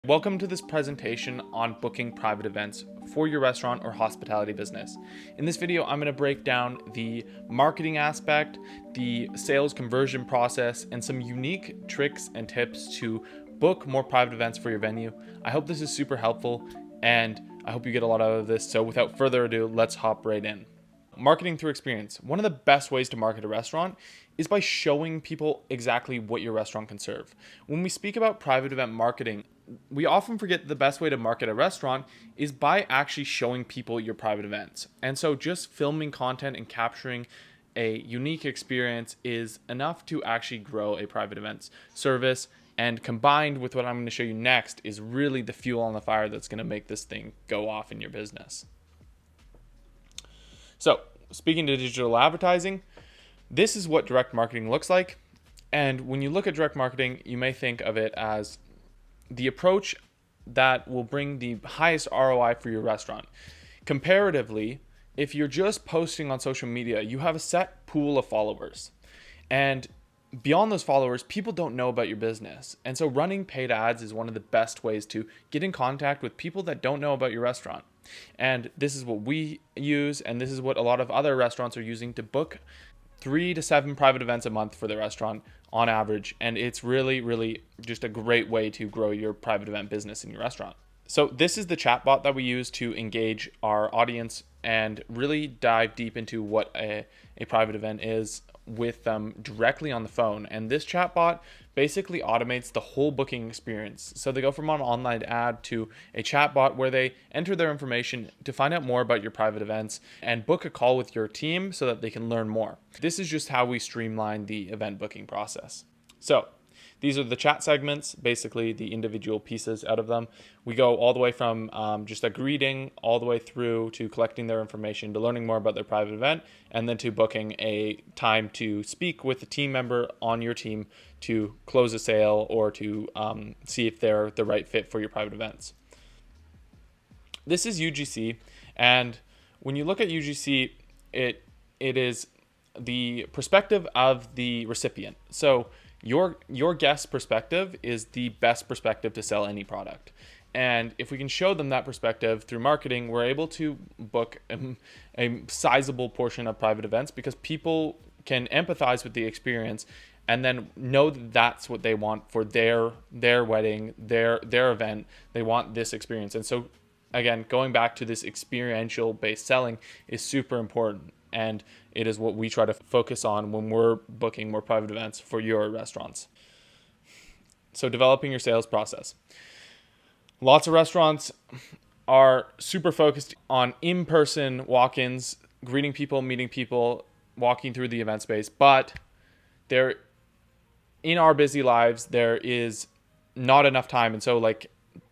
Welcome to this presentation on booking private events for your restaurant or hospitality business. In this video, I'm going to break down the marketing aspect, the sales conversion process, and some unique tricks and tips to book more private events for your venue. I hope this is super helpful and I hope you get a lot out of this. So without further ado, let's hop right in. Marketing through experience. One of the best ways to market a restaurant is by showing people exactly what your restaurant can serve. When we speak about private event marketing, we often forget the best way to market a restaurant is by actually showing people your private events. And so just filming content and capturing a unique experience is enough to actually grow a private events service. And combined with what I'm going to show you next is really the fuel on the fire that's going to make this thing go off in your business. So, speaking to digital advertising, this is what direct marketing looks like. And when you look at direct marketing, you may think of it as the approach that will bring the highest ROI for your restaurant. Comparatively, if you're just posting on social media, you have a set pool of followers. And beyond those followers, people don't know about your business. And so running paid ads is one of the best ways to get in contact with people that don't know about your restaurant. And this is what we use, and this is what a lot of other restaurants are using to book 3 to 7 private events a month for their restaurant on average. And it's really just a great way to grow your private event business in your restaurant. So this is the chatbot that we use to engage our audience and really dive deep into what a private event is with them directly on the phone. And this chatbot basically automates the whole booking experience. So they go from an online ad to a chatbot where they enter their information to find out more about your private events and book a call with your team so that they can learn more. This is just how we streamline the event booking process. So these are the chat segments, basically the individual pieces out of them. We go all the way from just a greeting all the way through to collecting their information, to learning more about their private event, and then to booking a time to speak with a team member on your team to close a sale or to see if they're the right fit for your private events. This is UGC, and when you look at UGC, it is the perspective of the recipient. So your guest perspective is the best perspective to sell any product. And if we can show them that perspective through marketing, we're able to book a sizable portion of private events because people can empathize with the experience and then know that that's what they want for their wedding, their event. They want this experience. And so again, going back to this experiential based selling is super important. And it is what we try to focus on when we're booking more private events for your restaurants. So developing your sales process. Lots of restaurants are super focused on in-person walk-ins, greeting people, meeting people, walking through the event space. But in our busy lives, there is not enough time. And so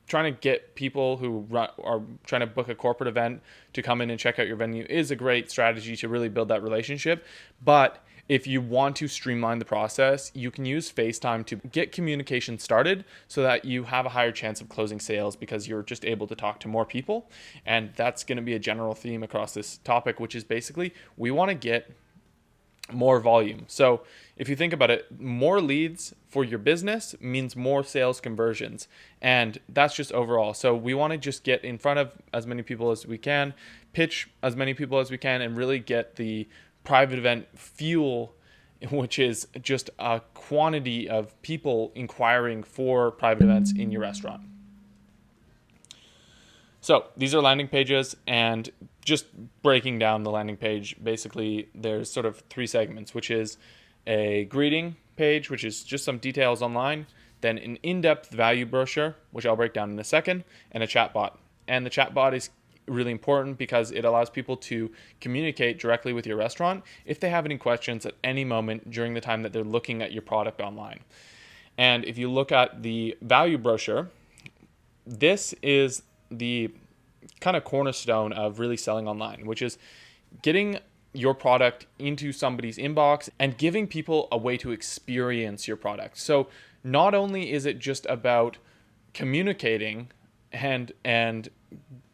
trying to get people who are trying to book a corporate event to come in and check out your venue is a great strategy to really build that relationship. But if you want to streamline the process, you can use FaceTime to get communication started so that you have a higher chance of closing sales because you're just able to talk to more people. And that's going to be a general theme across this topic, which is basically we want to get more volume. So if you think about it, more leads for your business means more sales conversions. And that's just overall. So we want to just get in front of as many people as we can, pitch as many people as we can, and really get the private event fuel, which is just a quantity of people inquiring for private events in your restaurant. So these are landing pages, and just breaking down the landing page, basically there's sort of 3 segments, which is a greeting page, which is just some details online, then an in-depth value brochure, which I'll break down in a second, and a chatbot. And the chatbot is really important because it allows people to communicate directly with your restaurant if they have any questions at any moment during the time that they're looking at your product online. And if you look at the value brochure, this is the kind of cornerstone of really selling online, which is getting your product into somebody's inbox and giving people a way to experience your product. So not only is it just about communicating and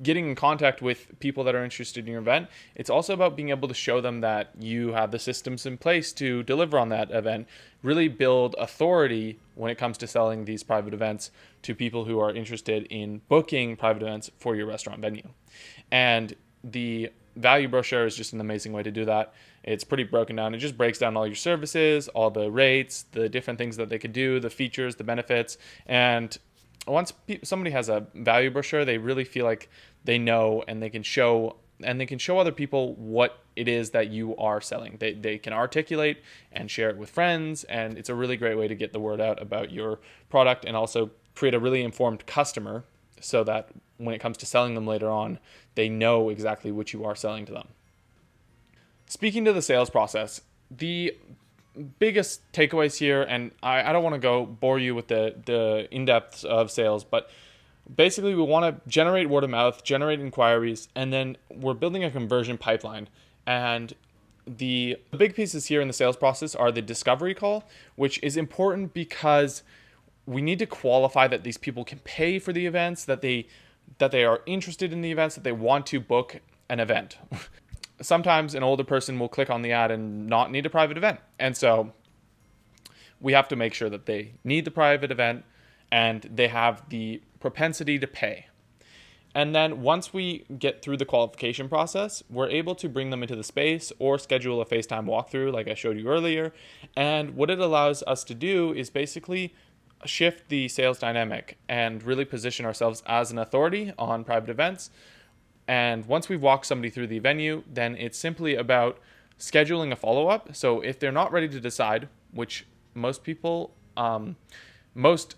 getting in contact with people that are interested in your event. It's also about being able to show them that you have the systems in place to deliver on that event, really build authority when it comes to selling these private events to people who are interested in booking private events for your restaurant venue. And the value brochure is just an amazing way to do that. It's pretty broken down. It just breaks down all your services, all the rates, the different things that they could do, the features, the benefits. And once somebody has a value brochure, they really feel like they know, and they can show other people what it is that you are selling. They can articulate and share it with friends, and it's a really great way to get the word out about your product and also create a really informed customer so that when it comes to selling them later on, they know exactly what you are selling to them. Speaking to the sales process, the biggest takeaways here, and I don't want to go bore you with the in-depth of sales, but basically we want to generate word of mouth, generate inquiries, and then we're building a conversion pipeline. And the big pieces here in the sales process are the discovery call, which is important because we need to qualify that these people can pay for the events, that they are interested in the events, that they want to book an event. Sometimes an older person will click on the ad and not need a private event. And so we have to make sure that they need the private event and they have the propensity to pay. And then once we get through the qualification process, we're able to bring them into the space or schedule a FaceTime walkthrough like I showed you earlier. And what it allows us to do is basically shift the sales dynamic and really position ourselves as an authority on private events. And once we've walked somebody through the venue, then it's simply about scheduling a follow-up. So if they're not ready to decide, which most people, most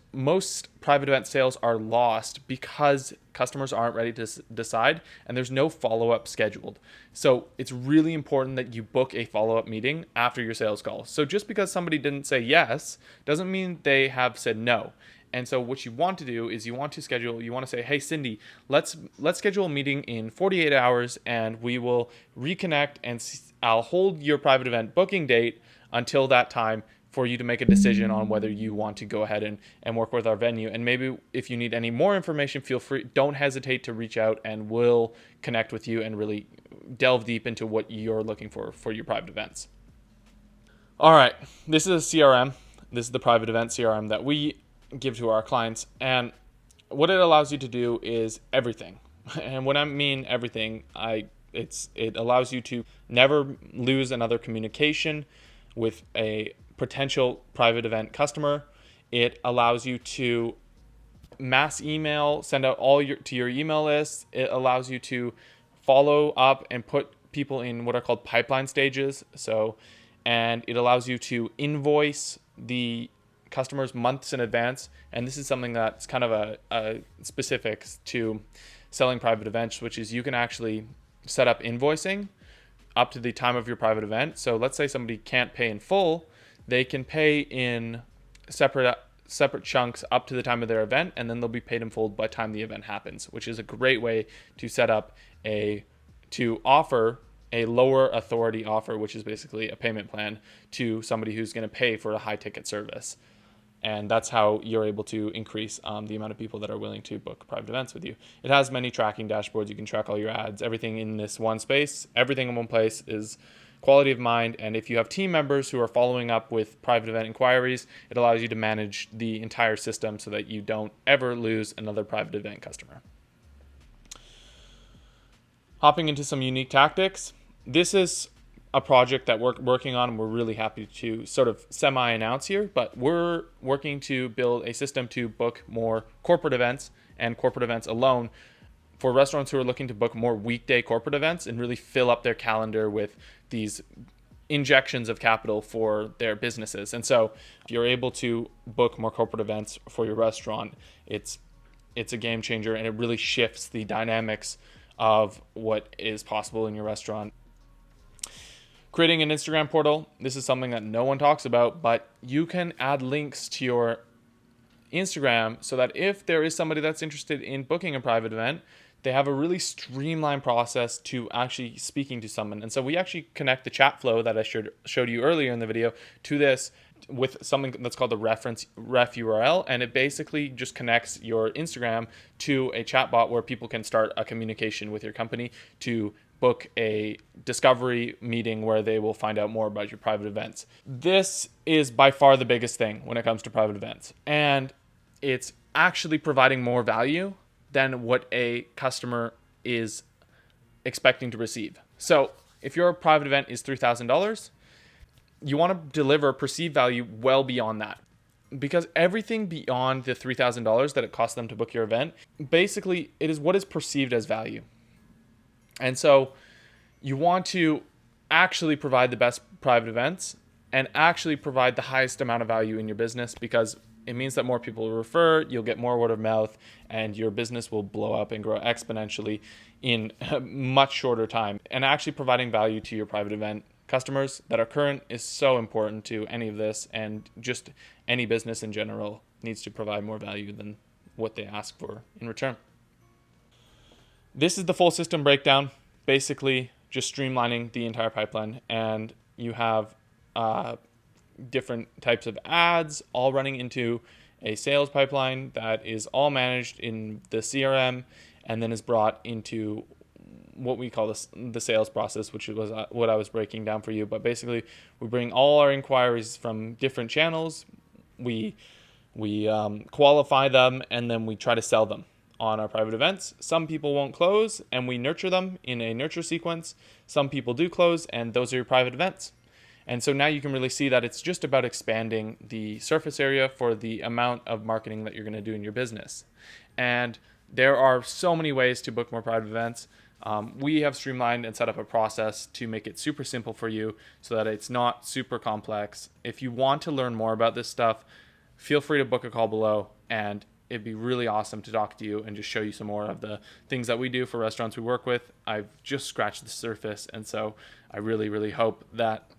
private event sales are lost because customers aren't ready to decide and there's no follow-up scheduled. So it's really important that you book a follow-up meeting after your sales call. So just because somebody didn't say yes doesn't mean they have said no. And so what you want to do is you want to say, hey, Cindy, let's schedule a meeting in 48 hours and we will reconnect and I'll hold your private event booking date until that time for you to make a decision on whether you want to go ahead and work with our venue. And maybe if you need any more information, feel free, don't hesitate to reach out and we'll connect with you and really delve deep into what you're looking for your private events. All right, this is a CRM. This is the private event CRM that we give to our clients, and what it allows you to do is everything. And when I mean everything, it allows you to never lose another communication with a potential private event customer. It allows you to mass email, send out to your email list. It allows you to follow up and put people in what are called pipeline stages. And it allows you to invoice the customers months in advance. And this is something that's kind of a specific to selling private events, which is you can actually set up invoicing up to the time of your private event. So let's say somebody can't pay in full, they can pay in separate chunks up to the time of their event, and then they'll be paid in full by the time the event happens, which is a great way to set up to offer a lower authority offer, which is basically a payment plan to somebody who's going to pay for a high ticket service. And that's how you're able to increase the amount of people that are willing to book private events with you. It has many tracking dashboards. You can track all your ads, everything in this one space. Everything in one place is quality of mind. And if you have team members who are following up with private event inquiries, it allows you to manage the entire system so that you don't ever lose another private event customer. Hopping into some unique tactics. This is a project that we're working on and we're really happy to sort of semi-announce here, but we're working to build a system to book more corporate events and corporate events alone for restaurants who are looking to book more weekday corporate events and really fill up their calendar with these injections of capital for their businesses. And so if you're able to book more corporate events for your restaurant, it's a game changer, and it really shifts the dynamics of what is possible in your restaurant. Creating an Instagram portal. This is something that no one talks about, but you can add links to your Instagram so that if there is somebody that's interested in booking a private event, they have a really streamlined process to actually speaking to someone. And so we actually connect the chat flow that I showed you earlier in the video to this with something that's called the ref URL, and it basically just connects your Instagram to a chatbot where people can start a communication with your company to book a discovery meeting where they will find out more about your private events. This is by far the biggest thing when it comes to private events, and it's actually providing more value than what a customer is expecting to receive. So if your private event is $3,000, you want to deliver perceived value well beyond that, because everything beyond the $3,000 that it costs them to book your event, basically it is what is perceived as value. And so you want to actually provide the best private events and actually provide the highest amount of value in your business, because it means that more people will refer, you'll get more word of mouth, and your business will blow up and grow exponentially in a much shorter time. And actually providing value to your private event customers that are current is so important to any of this, and just any business in general needs to provide more value than what they ask for in return. This is the full system breakdown, basically just streamlining the entire pipeline, and you have different types of ads all running into a sales pipeline that is all managed in the CRM and then is brought into what we call the sales process, which was what I was breaking down for you. But basically, we bring all our inquiries from different channels, we qualify them, and then we try to sell them on our private events. Some people won't close, and we nurture them in a nurture sequence. Some people do close, and those are your private events. And so now you can really see that it's just about expanding the surface area for the amount of marketing that you're going to do in your business. And there are so many ways to book more private events. We have streamlined and set up a process to make it super simple for you so that it's not super complex. If you want to learn more about this stuff, feel free to book a call below, and it'd be really awesome to talk to you and just show you some more of the things that we do for restaurants we work with. I've just scratched the surface, and so I really, really hope that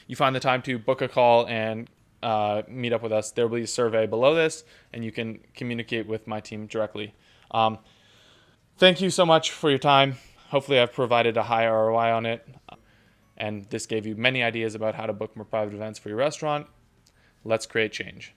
you find the time to book a call and meet up with us. There will be a survey below this, and you can communicate with my team directly. Thank you so much for your time. Hopefully I've provided a high ROI on it, and this gave you many ideas about how to book more private events for your restaurant. Let's create change.